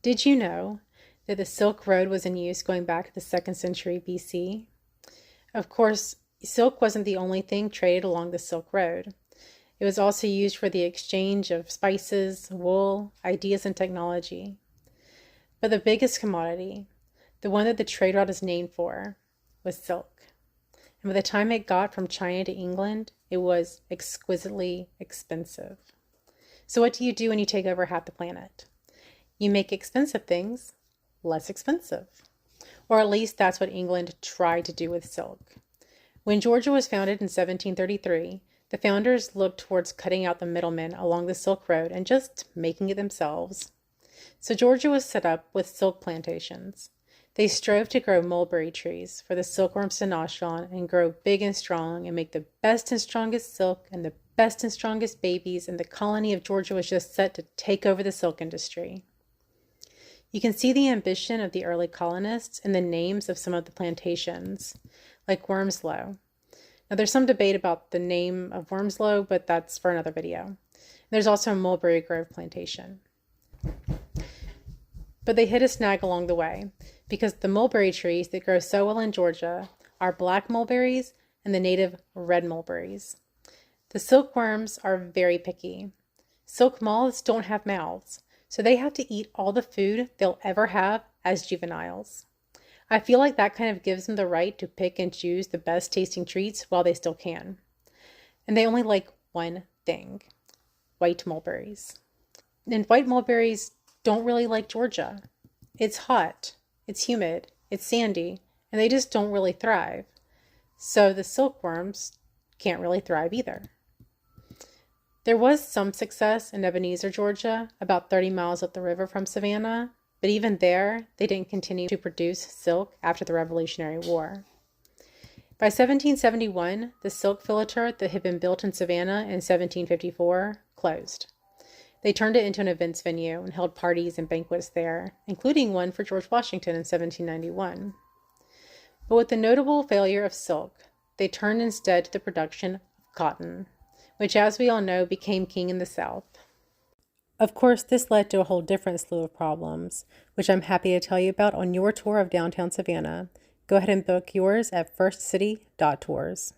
Did you know that the Silk Road was in use going back to the 2nd century BC? Of course, silk wasn't the only thing traded along the Silk Road. It was also used for the exchange of spices, wool, ideas, and technology. But the biggest commodity, the one that the trade route is named for, was silk. And by the time it got from China to England, it was exquisitely expensive. So what do you do when you take over half the planet? You make expensive things less expensive. Or at least that's what England tried to do with silk. When Georgia was founded in 1733, the founders looked towards cutting out the middlemen along the Silk Road and just making it themselves. So Georgia was set up with silk plantations. They strove to grow mulberry trees for the silkworms to nosh on and grow big and strong and make the best and strongest silk and the best and strongest babies, and the colony of Georgia was just set to take over the silk industry. You can see the ambition of the early colonists in the names of some of the plantations, like Wormslow. Now, there's some debate about the name of Wormslow, but that's for another video. There's also Mulberry Grove Plantation. But they hit a snag along the way, because the mulberry trees that grow so well in Georgia are black mulberries and the native red mulberries. The silkworms are very picky. Silk moths don't have mouths, so they have to eat all the food they'll ever have as juveniles. I feel like that kind of gives them the right to pick and choose the best tasting treats while they still can. And they only like one thing: white mulberries. And white mulberries don't really like Georgia. It's hot, it's humid, it's sandy, and they just don't really thrive. So the silkworms can't really thrive either. There was some success in Ebenezer, Georgia, about 30 miles up the river from Savannah, but even there, they didn't continue to produce silk after the Revolutionary War. By 1771, the silk filature that had been built in Savannah in 1754 closed. They turned it into an events venue and held parties and banquets there, including one for George Washington in 1791. But with the notable failure of silk, they turned instead to the production of cotton, which, as we all know, became king in the South. Of course, this led to a whole different slew of problems, which I'm happy to tell you about on your tour of downtown Savannah. Go ahead and book yours at firstcity.tours.